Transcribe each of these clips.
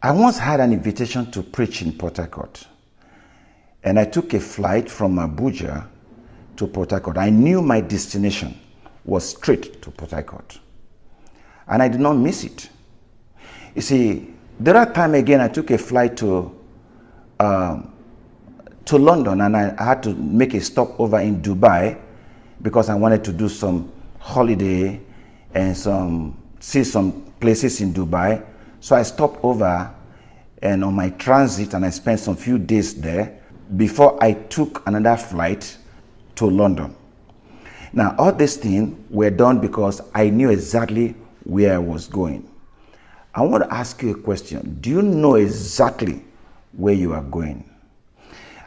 I once had an invitation to preach in Port Harcourt, and I took a flight from Abuja to Port Harcourt. I knew my destination was straight to Port Harcourt, and I did not miss it. You see, the other time again, I took a flight to London, and I had to make a stop over in Dubai because I wanted to do some holiday and see some places in Dubai. So I stopped over and on my transit, and I spent some few days there before I took another flight to London. Now, all these things were done because I knew exactly where I was going. I want to ask you a question. Do you know exactly where you are going?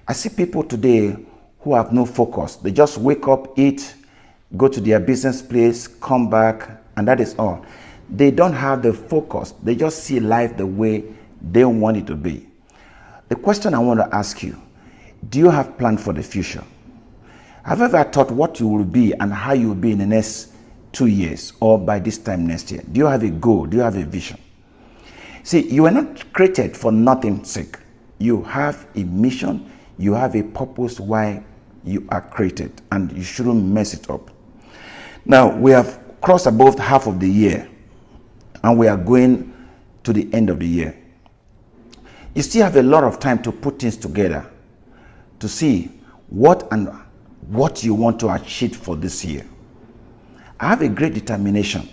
I see people today who have no focus. They just wake up, eat, go to their business place, come back, and that is all. They don't have the focus. They just see life the way they want it to be. The question I want to ask you, do you have plan for the future? Have you ever thought what you will be and how you will be in the next 2 years or by this time next year? Do you have a goal? Do you have a vision? See, you are not created for nothing's sake. You have a mission. You have a purpose why you are created, and you shouldn't mess it up. Now, we have crossed above half of the year, and we are going to the end of the year. You still have a lot of time to put things together to see what you want to achieve for this year. I have a great determination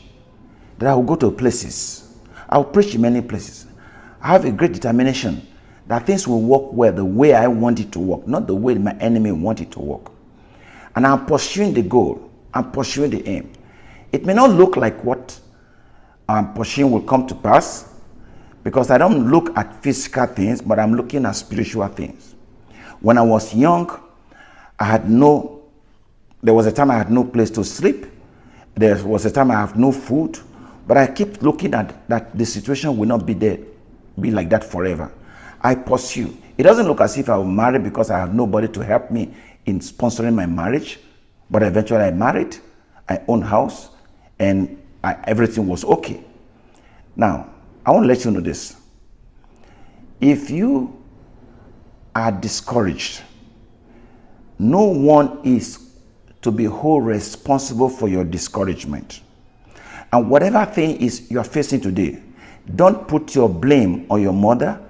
that I will go to places. I will preach in many places. I have a great determination that things will work well the way I want it to work, not the way my enemy wants it to work. And I'm pursuing the goal. I'm pursuing the aim. It may not look like what I'm pursuing will come to pass, because I don't look at physical things, but I'm looking at spiritual things. When I was young, there was a time I had no place to sleep. There was a time I have no food, but I keep looking at that the situation will not be like that forever. I pursue. It doesn't look as if I will marry because I have nobody to help me in sponsoring my marriage, but eventually I married, I own house, and everything was okay. Now, I want to let you know this. If you are discouraged, no one is to be wholly responsible for your discouragement. And whatever thing is you are facing today, don't put your blame on your mother,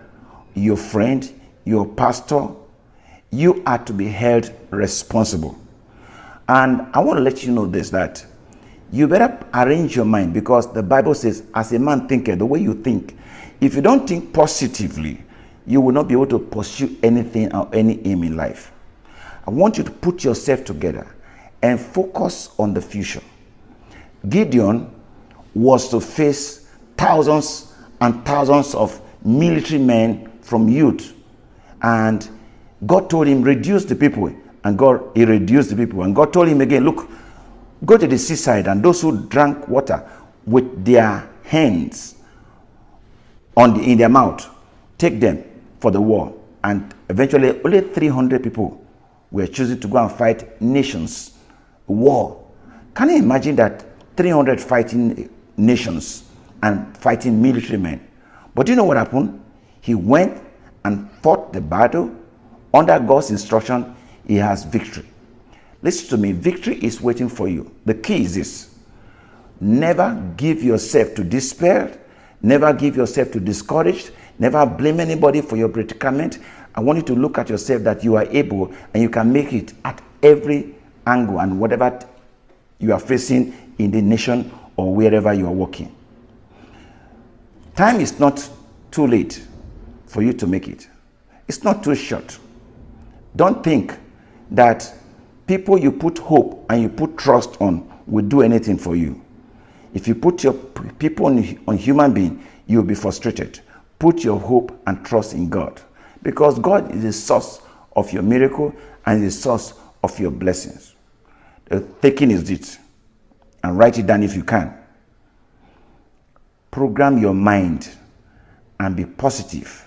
your friend, your pastor. You are to be held responsible. And I want to let you know this, that you better arrange your mind, because the Bible says, as a man thinketh, the way you think. If you don't think positively, you will not be able to pursue anything or any aim in life. I want you to put yourself together and focus on the future. Gideon was to face thousands and thousands of military men from youth, and God told him, reduce the people, and he reduced the people. And God told him again, look, go to the seaside, and those who drank water with their hands in their mouth, take them for the war. And eventually only 300 people were chosen to go and fight nations war. Can you imagine that? 300 fighting nations and fighting military men. But do you know what happened? He went and fought the battle. Under God's instruction, he has victory. Listen to me, victory is waiting for you. The key is this: never give yourself to despair, never give yourself to discouraged, never blame anybody for your predicament. I want you to look at yourself that you are able and you can make it at every angle and whatever you are facing in the nation or wherever you are working. Time is not too late for you to make it. It's not too short. Don't think that people you put hope and you put trust on will do anything for you. If you put your people on human being, you'll be frustrated. Put your hope and trust in God, because God is the source of your miracle and the source of your blessings. The taking is it, and write it down if you can. Program your mind and be positive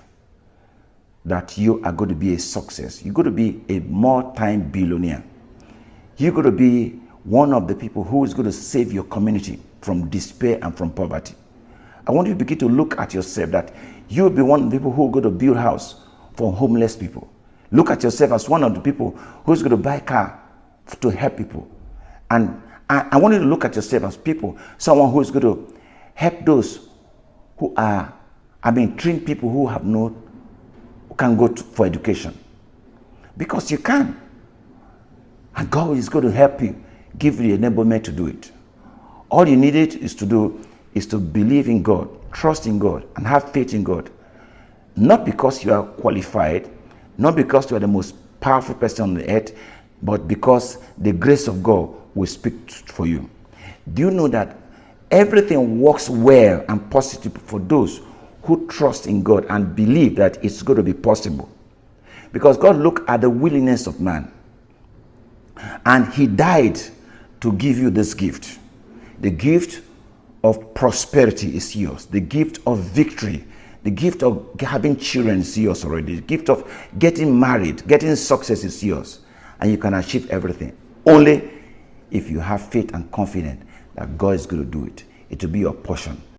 that you are going to be a success. You're going to be a multi-billionaire. You're going to be one of the people who is going to save your community from despair and from poverty. I want you to begin to look at yourself that you'll be one of the people who are going to build house for homeless people. Look at yourself as one of the people who's going to buy a car to help people. And I want you to look at yourself as people, someone who is going to help those who are, train people who have who can go for education. Because you can. And God is going to help you, give you the enablement to do it. All you needed is to do is to believe in God, trust in God, and have faith in God. Not because you are qualified, not because you are the most powerful person on the earth, but because the grace of God will speak for you. Do you know that everything works well and positive for those who trust in God and believe that it's going to be possible? Because God looked at the willingness of man, and he died to give you this gift. The gift of prosperity is yours. The gift of victory, the gift of having children is yours already. The gift of getting married, getting success is yours. And you can achieve everything only if you have faith and confidence that God is going to do it. It will be your portion.